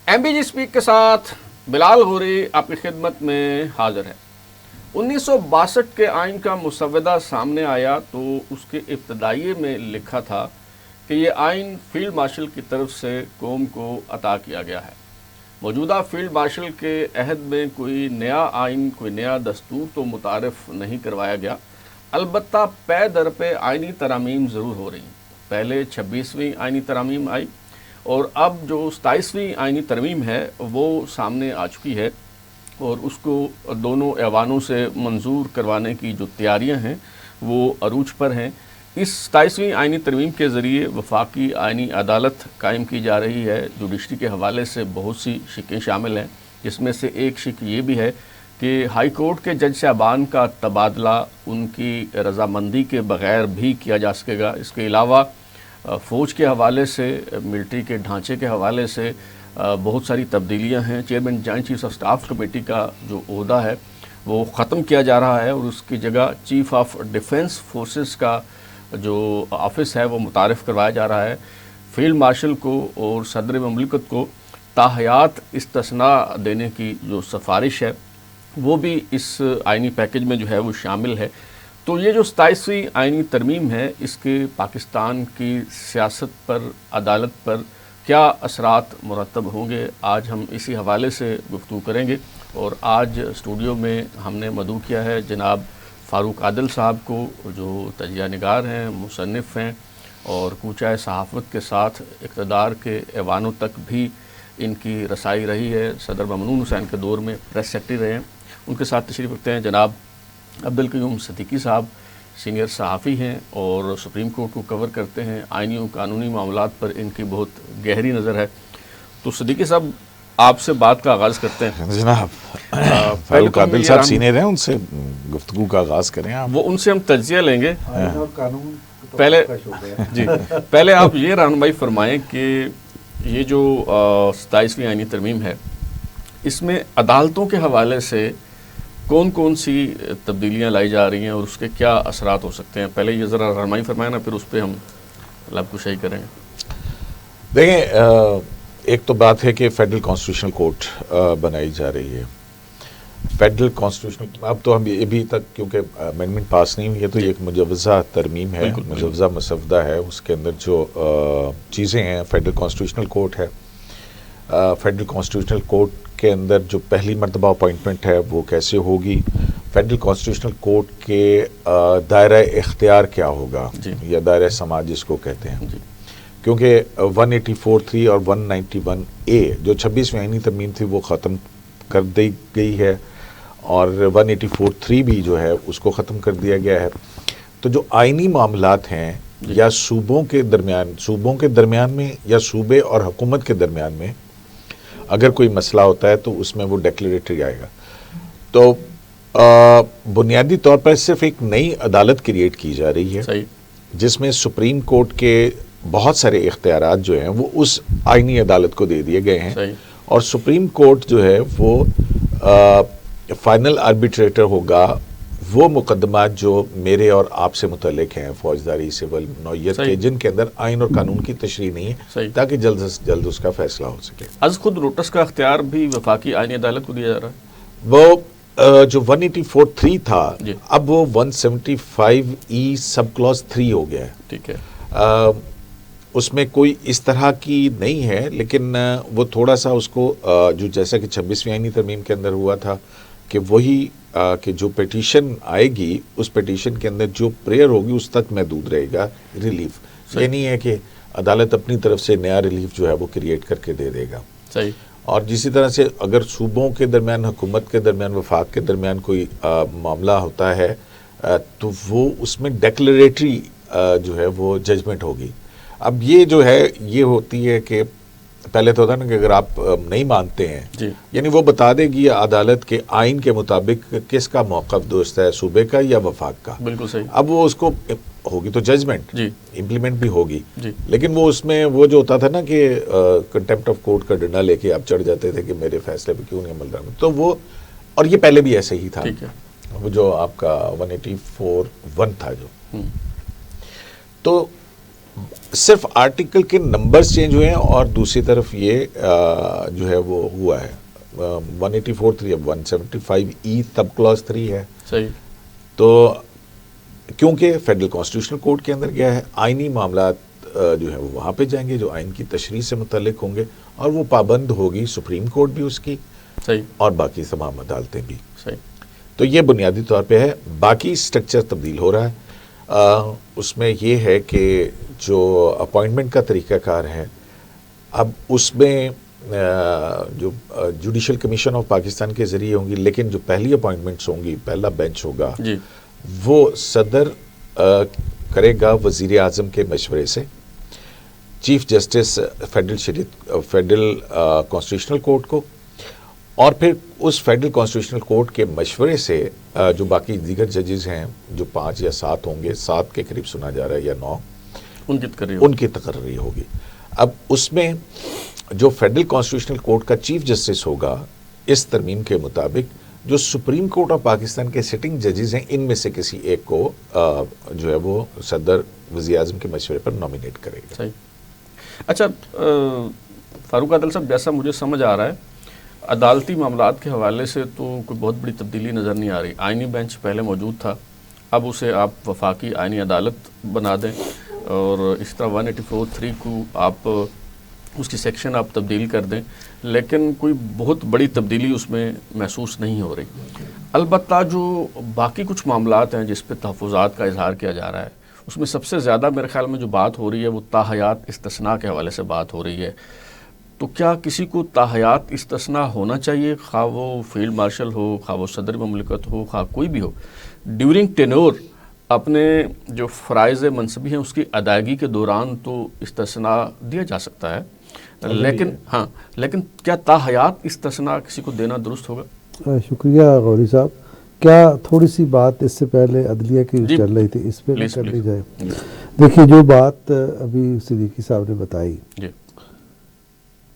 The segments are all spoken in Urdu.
ایم بی جی اسپیک کے ساتھ بلال غوری آپ کی خدمت میں حاضر ہے۔ 1962 کے آئین کا مسودہ سامنے آیا تو اس کے ابتدائیے میں لکھا تھا کہ یہ آئین فیلڈ مارشل کی طرف سے قوم کو عطا کیا گیا ہے۔ موجودہ فیلڈ مارشل کے عہد میں کوئی نیا آئین، کوئی نیا دستور تو متعارف نہیں کروایا گیا، البتہ پے در پہ آئینی ترامیم ضرور ہو رہی ہیں۔ پہلے 26ویں آئینی ترامیم آئی اور اب جو 27ویں آئینی ترمیم ہے وہ سامنے آ چکی ہے، اور اس کو دونوں ایوانوں سے منظور کروانے کی جو تیاریاں ہیں وہ عروج پر ہیں۔ اس 27ویں آئینی ترمیم کے ذریعے وفاقی آئینی عدالت قائم کی جا رہی ہے۔ جوڈیشری کے حوالے سے بہت سی شقیں شامل ہیں، جس میں سے ایک شق یہ بھی ہے کہ ہائی کورٹ کے جج صاحبان کا تبادلہ ان کی رضامندی کے بغیر بھی کیا جا سکے گا۔ اس کے علاوہ فوج کے حوالے سے، ملٹری کے ڈھانچے کے حوالے سے بہت ساری تبدیلیاں ہیں۔ Chairman joint chiefs of staff committee کا جو عہدہ ہے وہ ختم کیا جا رہا ہے، اور اس کی جگہ چیف آف ڈیفنس فورسز کا جو آفس ہے وہ متعارف کروایا جا رہا ہے۔ فیلڈ مارشل کو اور صدر مملکت کو تاحیات استثناء دینے کی جو سفارش ہے وہ بھی اس آئینی پیکج میں جو ہے وہ شامل ہے۔ تو یہ جو 27ویں آئینی ترمیم ہے، اس کے پاکستان کی سیاست پر، عدالت پر کیا اثرات مرتب ہوں گے، آج ہم اسی حوالے سے گفتگو کریں گے۔ اور آج اسٹوڈیو میں ہم نے مدعو کیا ہے جناب فاروق عادل صاحب کو، جو تجزیہ نگار ہیں، مصنف ہیں، اور کوچہ صحافت کے ساتھ اقتدار کے ایوانوں تک بھی ان کی رسائی رہی ہے۔ صدر ممنون حسین کے دور میں پریس سیکرٹری رہے ہیں۔ ان کے ساتھ تشریف رکھتے ہیں جناب عبدالقیوم صدیقی صاحب، سینئر صحافی ہیں اور سپریم کورٹ کو کور کرتے ہیں۔ آئینی و قانونی معاملات پر ان کی بہت گہری نظر ہے۔ تو صدیقی صاحب، آپ سے بات کا آغاز کرتے ہیں۔ جناب فاروق عادل صاحب سینئر ہیں، ان سے گفتگو کا آغاز کریں آپ۔ وہ ان سے ہم تجزیہ لیں گے۔ پہلے آپ یہ رہنمائی فرمائیں کہ یہ جو 27ویں آئینی ترمیم ہے، اس میں عدالتوں کے حوالے سے کون کون سی تبدیلیاں لائی جا رہی ہیں اور اس کے کیا اثرات ہو سکتے ہیں؟ پہلے یہ ذرا رہنمائی فرمائیں نا، پھر اس پہ ہم لب کشائی کریں گے۔ دیکھیں، ایک تو بات ہے کہ فیڈرل کانسٹیٹیوشنل کورٹ بنائی جا رہی ہے۔ فیڈرل کانسٹیٹیوشنل، اب تو ہم ابھی تک کیونکہ امینڈمنٹ پاس نہیں ہوئی ہے، تو یہ ایک مجوزہ ترمیم ہے، مجوزہ مسودہ ہے۔ اس کے اندر جو چیزیں ہیں، فیڈرل کانسٹیٹیوشنل کورٹ ہے۔ فیڈرل کانسٹیٹیوشنل کورٹ کے اندر جو پہلی مرتبہ اپوائنٹمنٹ ہے وہ کیسے ہوگی، فیڈرل کانسٹیٹیوشنل کورٹ کے دائرہ اختیار کیا ہوگا، یا دائرہ سماعت جس کو کہتے ہیں، کیونکہ 184(3) اور 191(a) جو 26ویں آئینی ترمیم تھی وہ ختم کر دی گئی ہے، اور 184(3) بھی جو ہے اس کو ختم کر دیا گیا ہے۔ تو جو آئینی معاملات ہیں، یا صوبوں کے درمیان میں یا صوبے اور حکومت کے درمیان میں اگر کوئی مسئلہ ہوتا ہے تو اس میں وہ ڈیکلیریٹری آئے گا۔ تو بنیادی طور پر صرف ایک نئی عدالت کریٹ کی جا رہی ہے، جس میں سپریم کورٹ کے بہت سارے اختیارات جو ہیں وہ اس آئینی عدالت کو دے دیے گئے ہیں، اور سپریم کورٹ جو ہے وہ فائنل آربیٹریٹر ہوگا وہ مقدمات جو میرے اور آپ سے متعلق ہیں، فوجداری، سول نوعیت کے، جن کے اندر آئین اور قانون کی تشریح نہیں ہے، تاکہ جلد از جلد اس کا فیصلہ ہو سکے۔ از خود روٹس کا اختیار بھی وفاقی آئینی عدالت کو دیا جا رہا ہے۔ وہ جو 184(3) تھا، اب وہ 175(e) سب کلوز 3 ہو گیا ہے۔ ٹھیک ہے، اس میں کوئی اس طرح کی نہیں ہے، لیکن وہ تھوڑا سا اس کو جو جیسا کہ 26ویں آئینی ترمیم کے اندر ہوا تھا کہ وہی کہ جو پیٹیشن آئے گی اس پیٹیشن کے اندر جو پریئر ہوگی اس تک محدود رہے گا ریلیف۔ یہ نہیں ہے کہ عدالت اپنی طرف سے نیا ریلیف جو ہے وہ کریٹ کر کے دے دے گا۔ صحیح۔ اور جسی طرح سے اگر صوبوں کے درمیان، حکومت کے درمیان، وفاق کے درمیان کوئی معاملہ ہوتا ہے تو وہ اس میں ڈیکلیریٹری جو ہے وہ ججمنٹ ہوگی۔ اب یہ جو ہے یہ ہوتی ہے کہ پہلے تو ہوتا ہے نا کہ اگر آپ نہیں مانتے ہیں، یعنی وہ بتا دے گی عدالت کے آئین کے مطابق کس کا موقف درست ہے، صوبے کا یا وفاق کا۔ بالکل صحیح۔ اب وہ اس کو ہوگی تو ججمنٹ امپلیمنٹ بھی ہوگی، لیکن وہ اس میں وہ جو ہوتا تھا نا کہ کنٹیمپٹ آف کورٹ کا ڈنڈا لے کے آپ چڑھ جاتے تھے کہ میرے فیصلے پہ کیوں نہیں عمل رہا، تو وہ، اور یہ پہلے بھی ایسے ہی تھا، وہ جو آپ کا 184(1) تھا جو، تو صرف آرٹیکل کے نمبرز چینج ہوئے ہیں اور دوسری طرف یہ جو ہے وہ ہوا ہے 184(3) اب 175(e) تب کلاس 3 ہے. صحیح. تو کیونکہ فیڈرل کانسٹیٹیوشنل کورٹ کے اندر گیا ہے, آئینی معاملات جو ہے وہ وہاں پہ جائیں گے جو آئین کی تشریح سے متعلق ہوں گے, اور وہ پابند ہوگی سپریم کورٹ بھی اس کی. صحیح. اور باقی تمام عدالتیں بھی. صحیح. تو یہ بنیادی طور پہ ہے. باقی سٹرکچر تبدیل ہو رہا ہے. اس میں یہ ہے کہ جو اپوائنٹمنٹ کا طریقہ کار ہے, اب اس میں جو جوڈیشل کمیشن آف پاکستان کے ذریعے ہوں گی, لیکن جو پہلی اپوائنٹمنٹس ہوں گی, پہلا بینچ ہوگا جی, وہ صدر کرے گا وزیر اعظم کے مشورے سے. Chief justice federal constitutional court کو, اور پھر اس فیڈرل کانسٹیٹیوشنل کورٹ کے مشورے سے جو باقی دیگر ججز ہیں جو 5 یا 7 ہوں گے, 7 کے قریب سنا جا رہا ہے یا 9, ان کی تقرری ہوگی. اب اس میں جو فیڈرل کانسٹیٹیوشنل کورٹ کا چیف جسٹس ہوگا, اس ترمیم کے مطابق جو سپریم کورٹ آف پاکستان کے سٹنگ ججز ہیں ان میں سے کسی ایک کو جو ہے وہ صدر وزیر اعظم کے مشورے پر نامینیٹ کرے گا. صحیح. اچھا فاروق عادل صاحب, جیسا مجھے سمجھ آ رہا ہے عدالتی معاملات کے حوالے سے تو کوئی بہت بڑی تبدیلی نظر نہیں آ رہی. آئینی بینچ پہلے موجود تھا, اب اسے آپ وفاقی آئینی عدالت بنا دیں, اور اس طرح 184(3) کو آپ اس کی سیکشن آپ تبدیل کر دیں, لیکن کوئی بہت بڑی تبدیلی اس میں محسوس نہیں ہو رہی. البتہ جو باقی کچھ معاملات ہیں جس پہ تحفظات کا اظہار کیا جا رہا ہے, اس میں سب سے زیادہ میرے خیال میں جو بات ہو رہی ہے وہ تاحیات استثناء کے حوالے سے بات ہو رہی ہے. تو کیا کسی کو تاحیات استثناء ہونا چاہیے, خواہ وہ فیلڈ مارشل ہو, خواہ وہ صدر مملکت ہو, خواہ کوئی بھی ہو, ڈیورنگ ٹینور اپنے جو فرائض منصبی ہیں اس کی ادائیگی کے دوران تو استثناء دیا جا سکتا ہے, لیکن کیا تاحیات استثناء کسی کو دینا درست ہوگا؟ شکریہ غوری صاحب. کیا تھوڑی سی بات اس سے پہلے عدلیہ کی چل رہی تھی, اس پہ کر لی جائے؟ دیکھیے, جو بات ابھی صدیقی صاحب نے بتائی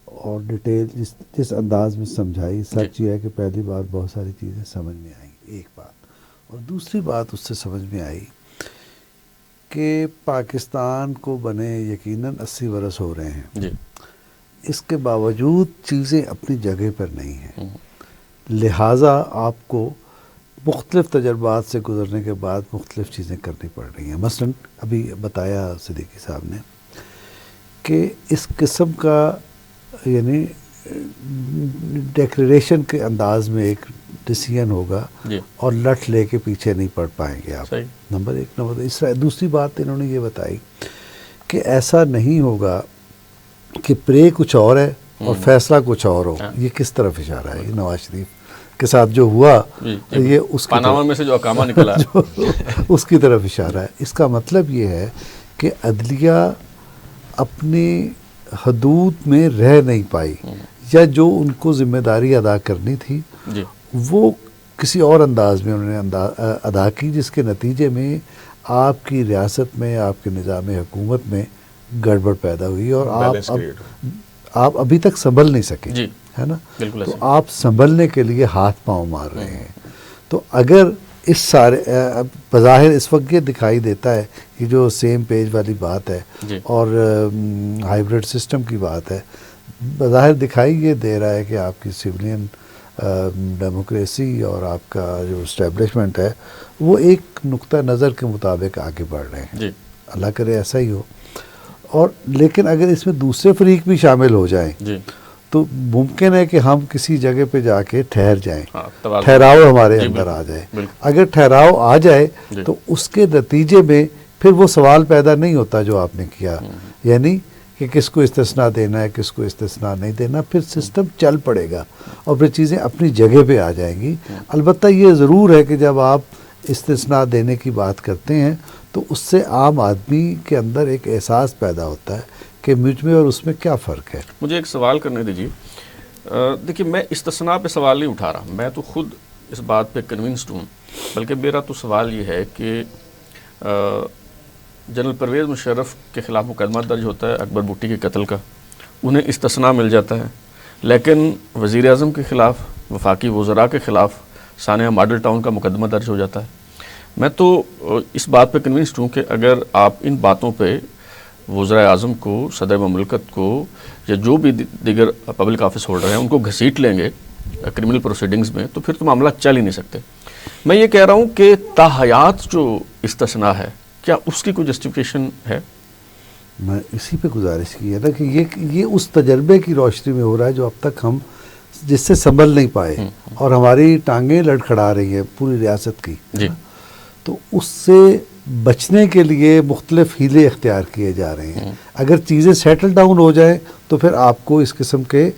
اور ڈیٹیل جس انداز میں سمجھائی, سچ یہ ہے کہ پہلی بار بہت ساری چیزیں سمجھ میں آئیں, ایک بات. اور دوسری بات اس سے سمجھ میں آئی کہ پاکستان کو بنے یقیناً 80 برس ہو رہے ہیں, اس کے باوجود چیزیں اپنی جگہ پر نہیں ہیں. لہٰذا آپ کو مختلف تجربات سے گزرنے کے بعد مختلف چیزیں کرنی پڑ رہی ہیں. مثلاً ابھی بتایا صدیقی صاحب نے کہ اس قسم کا یعنی ڈیکلیریشن کے انداز میں ایک ڈیسیژن ہوگا اور لٹ لے کے پیچھے نہیں پڑ پائیں گے آپ. نمبر 1. نمبر 2, اس طرح دوسری بات انہوں نے یہ بتائی کہ ایسا نہیں ہوگا کہ پرے کچھ اور ہے اور فیصلہ کچھ اور ہو. یہ کس طرف اشارہ ہے؟ یہ نواز شریف کے ساتھ جو ہوا یہ اس پاناما میں سے جو اقامہ نکلا اس کی طرف اشارہ ہے. اس کا مطلب یہ ہے کہ عدلیہ اپنی حدود میں رہ نہیں پائی, یا جو ان کو ذمہ داری ادا کرنی تھی وہ کسی اور انداز میں انہوں نے ادا کی, جس کے نتیجے میں آپ کی ریاست میں, آپ کے نظام حکومت میں گڑبڑ پیدا ہوئی, اور آپ ابھی تک سنبھل نہیں سکے, ہے نا. تو آپ سنبھلنے کے لیے ہاتھ پاؤں مار رہے ہیں. تو اگر اس سارے بظاہر اس وقت یہ دکھائی دیتا ہے کہ جو سیم پیج والی بات ہے اور ہائیبرڈ سسٹم کی بات ہے, بظاہر دکھائی یہ دے رہا ہے کہ آپ کی سویلین ڈیموکریسی اور آپ کا جو اسٹیبلشمنٹ ہے وہ ایک نقطہ نظر کے مطابق آگے بڑھ رہے ہیں. اللہ کرے ایسا ہی ہو. اور لیکن اگر اس میں دوسرے فریق بھی شامل ہو جائیں تو ممکن ہے کہ ہم کسی جگہ پہ جا کے ٹھہر جائیں, ٹھہراؤ ہمارے اندر آ جائے. اگر ٹھہراؤ آ جائے تو اس کے نتیجے میں پھر وہ سوال پیدا نہیں ہوتا جو آپ نے کیا, یعنی کہ کس کو استثناء دینا ہے, کس کو استثناء نہیں دینا. پھر سسٹم چل پڑے گا اور پھر چیزیں اپنی جگہ پہ آ جائیں گی. البتہ یہ ضرور ہے کہ جب آپ استثناء دینے کی بات کرتے ہیں تو اس سے عام آدمی کے اندر ایک احساس پیدا ہوتا ہے کہ مجھ میں اور اس میں کیا فرق ہے. مجھے ایک سوال کرنے دیجیے. دیکھیے, میں استثناء پہ سوال نہیں اٹھا رہا, میں تو خود اس بات پہ کنونسڈ ہوں, بلکہ میرا تو سوال یہ ہے کہ جنرل پرویز مشرف کے خلاف مقدمہ درج ہوتا ہے اکبر بھٹی کے قتل کا, انہیں استثناء مل جاتا ہے, لیکن وزیر اعظم کے خلاف, وفاقی وزراء کے خلاف سانحہ ماڈل ٹاؤن کا مقدمہ درج ہو جاتا ہے. میں تو اس بات پہ کنونسڈ ہوں کہ اگر آپ ان باتوں پہ وزراء اعظم کو، صدر مملکت کو یا جو بھی دیگر پبلک آفس ہولڈر ہیں ان کو گھسیٹ لیں گے کرمنل پروسیڈنگز میں تو پھر تو معاملات چل ہی نہیں سکتے. میں یہ کہہ رہا ہوں کہ تاحیات جو استثناء ہے کیا اس کی کوئی جسٹیفیکیشن ہے؟ میں اسی پہ گزارش کی ہے نا کہ یہ اس تجربے کی روشنی میں ہو رہا ہے جو اب تک ہم جس سے سنبھل نہیں پائے اور ہماری ٹانگیں لڑکھڑا رہی ہیں پوری ریاست کی. جی. تو اس سے بچنے کے لیے مختلف ہیلے اختیار کیے جا رہے ہیں. اگر چیزیں سیٹل ڈاؤن ہو جائیں تو پھر آپ کو اس قسم کے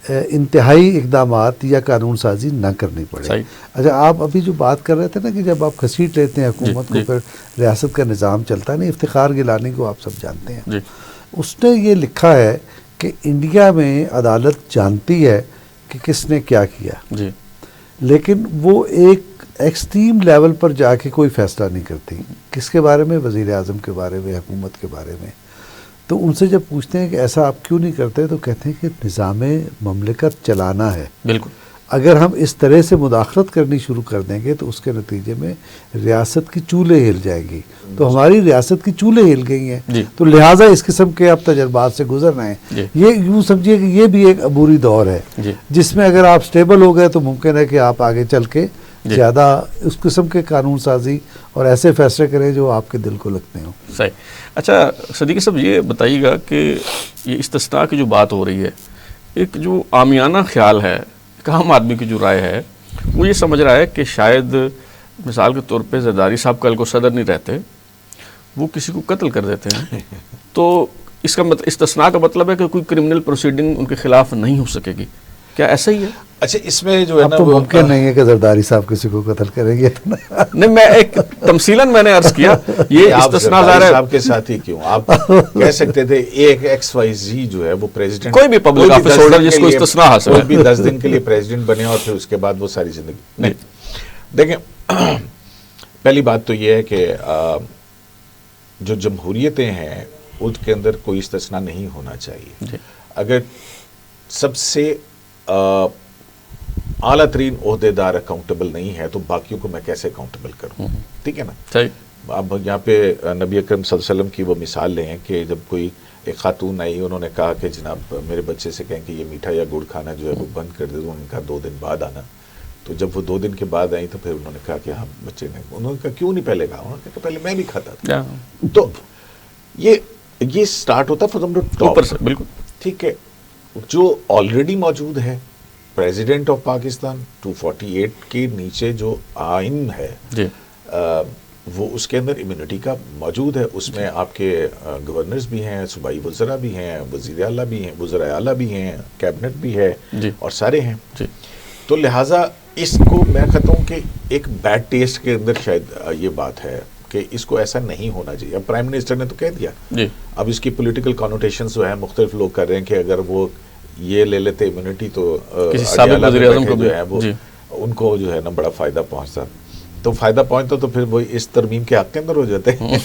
انتہائی اقدامات یا قانون سازی نہ کرنی پڑے. اچھا آپ ابھی جو بات کر رہے تھے نا کہ جب آپ گھسیٹ لیتے ہیں حکومت کو پھر ریاست کا نظام چلتا ہے نا. افتخار گیلانی کو آپ سب جانتے ہیں. اس نے یہ لکھا ہے کہ انڈیا میں عدالت جانتی ہے کہ کس نے کیا کیا لیکن وہ ایک ایکسٹریم لیول پر جا کے کوئی فیصلہ نہیں کرتی. کس کے بارے میں؟ وزیر اعظم کے بارے میں، حکومت کے بارے میں. تو ان سے جب پوچھتے ہیں کہ ایسا آپ کیوں نہیں کرتے تو کہتے ہیں کہ نظام مملکت چلانا ہے. بالکل. اگر ہم اس طرح سے مداخلت کرنی شروع کر دیں گے تو اس کے نتیجے میں ریاست کی چولیں ہل جائیں گی. تو ہماری ریاست کی چولیں ہل گئی ہیں تو لہٰذا اس قسم کے اب تجربات سے گزر رہے ہیں. یہ یوں سمجھیے کہ یہ بھی ایک عبوری دور ہے جس میں اگر آپ سٹیبل ہو گئے تو ممکن ہے کہ آپ آگے چل کے زیادہ اس قسم کے قانون سازی اور ایسے فیصلے کریں جو آپ کے دل کو لگتے ہوں. صحیح. اچھا صدیقی صاحب یہ بتائیے گا کہ یہ استثناء کی جو بات ہو رہی ہے، ایک جو عامیانہ خیال ہے، ایک عام آدمی کی جو رائے ہے وہ یہ سمجھ رہا ہے کہ شاید مثال کے طور پہ زرداری صاحب کل کو صدر نہیں رہتے، وہ کسی کو قتل کر دیتے ہیں تو اس کا استثناء کا مطلب ہے کہ کوئی کرمنل پروسیڈنگ ان کے خلاف نہیں ہو سکے گی. کیا ایسا ہی ہے؟ اچھا اس میں جو ہے نا تو ممکن نہیں ہے کہ زرداری صاحب کسی کو قتل کریں گے. نہیں میں ایک تمثیلاً میں نے عرض کیا یہ استثناء ظاہر ہے صاحب کے ساتھ ہی کیوں آپ کہہ سکتے تھے ایک ایکس وائی زی جو ہے وہ پریزیڈنٹ کوئی بھی پبلک آفس ہولڈر جس کو استثناء حاصل ہے کوئی بھی 10 دن کے لیے پریزیڈنٹ بنے اور پھر اس کے بعد وہ ساری زندگی نہیں. دیکھیں پہلی بات تو یہ ہے کہ جو جمہوریتیں ہیں ان کے اندر کوئی استثناء نہیں ہونا چاہیے. اگر سب سے اعلیٰ ترین عہدے دار اکاؤنٹیبل نہیں ہے تو باقیوں کو میں کیسے اکاؤنٹیبل کروں؟ ٹھیک ہے نا. اب یہاں پہ نبی اکرم صلی اللہ علیہ وسلم کی وہ مثال لیں کہ جب کوئی ایک خاتون آئی انہوں نے کہا کہ جناب میرے بچے سے کہیں کہ یہ میٹھا یا گڑ کھانا جو ہے وہ بند کر دے. تو انہوں نے کہا 2 دن بعد آنا. تو جب وہ 2 دن کے بعد آئی تو پھر انہوں نے کہا کہ ہاں بچے نے انہوں نے کہا کیوں نہیں پہلے کہا؟ انہوں نے کہا پہلے میں بھی کھاتا تھا. تو یہ سٹارٹ ہوتا فرام دی ٹاپ سے. بالکل ٹھیک ہے. جو آلریڈی موجود ہے پریزیڈنٹ آف پاکستان 248 کے نیچے جو آئین ہے وہ اس کے اندر امیونٹی کا موجود ہے. اس میں آپ کے گورنرز بھی ہیں، صوبائی وزراء بھی ہیں، وزیر اعلیٰ بھی ہیں، وزراء اعلیٰ بھی ہیں، کیبنٹ بھی ہے اور سارے ہیں. تو لہٰذا اس کو میں کہتا ہوں کہ ایک بیڈ ٹیسٹ کے اندر شاید یہ بات ہے کہ اس کو ایسا نہیں ہونا چاہیے. اب پرائم منسٹر نے تو کہہ دیا. اب اس کی پولیٹیکل کانوٹیشنز جو ہے مختلف لوگ کر رہے ہیں کہ اگر وہ یہ لے لیتے امیونٹی تو سابق وزیر اعظم کو جو ہے وہ ان کو جو ہے نا بڑا فائدہ پہنچتا. تو فائدہ پہنچتا تو پھر وہ اس ترمیم کے حق کے اندر ہو جاتے ہیں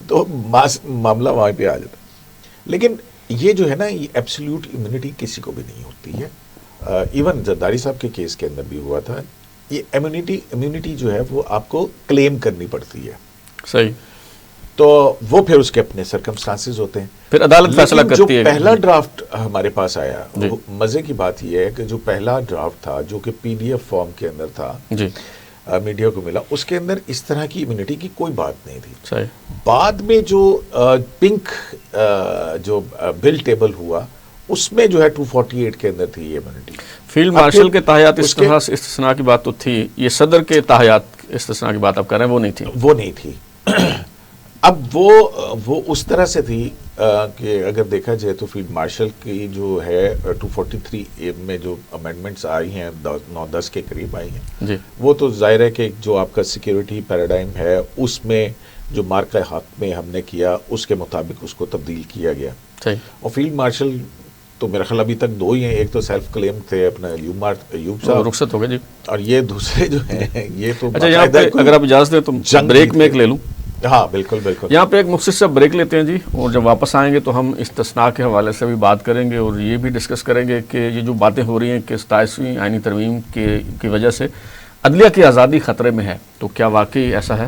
تو معاملہ وہاں پہ آ جاتا. لیکن یہ جو ہے نا یہ ایبسلیوٹ امیونٹی کسی کو بھی نہیں ہوتی ہے. ایون زرداری صاحب کے کیس کے اندر بھی ہوا تھا. یہ امیونٹی جو ہے وہ آپ کو کلیم کرنی پڑتی ہے. صحیح. تو وہ پھر اس کے اپنے سرکمسٹانسز ہوتے ہیں. پھر عدالت فیصلہ کرتی ہے. جو پہلا ڈرافٹ ہمارے پاس آیا مزے کی بات یہ ہے کہ جو پہلا ڈرافٹ تھا جو کہ PDF فارم کے اندر تھا میڈیا کو ملا اس کے اندر اس طرح کی امیونٹی کی کوئی بات نہیں تھی. بعد میں جو پنک جو بل ٹیبل ہوا اس میں جو ہے 248 کے اندر تھی یہ امیونٹی. فیلڈ مارشل کے تاحیات استثناء کی بات تو تھی. یہ صدر کے تاحیات استثناء کی بات آپ کر رہے ہیں وہ نہیں تھی. اب وہ اس طرح سے تھی کہ اگر دیکھا جائے تو فیلڈ مارشل کی جو ہے 243 میں جو امینڈمنٹس آئی ہیں 9-10 کے قریب آئی ہیں وہ تو ظاہر ہے کہ جو آپ کا سیکیورٹی پیراڈائم ہے اس میں جو مارکہ حق میں ہم نے کیا اس کے مطابق اس کو تبدیل کیا گیا. اور فیلڈ مارشل تو میرا خیال ابھی تک 2 ہی ہیں. ایک تو سیلف کلیم تھے اپنا ایوب صاحب رخصت ہو گئے اور یہ دوسرے جو ہیں یہ تو اگر آپ اجازت دیں تو بریک میں ایک لے لوں. ہاں بالکل یہاں پہ ایک مختصر بریک لیتے ہیں جی اور جب واپس آئیں گے تو ہم استثناء کے حوالے سے بھی بات کریں گے اور یہ بھی ڈسکس کریں گے کہ یہ جو باتیں ہو رہی ہیں کہ 27ویں آئینی ترمیم کی وجہ سے عدلیہ کی آزادی خطرے میں ہے تو کیا واقعی ایسا ہے.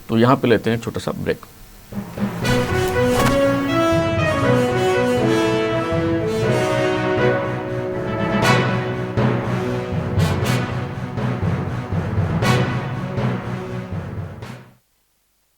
تو یہاں پہ لیتے ہیں ایک چھوٹا سا بریک.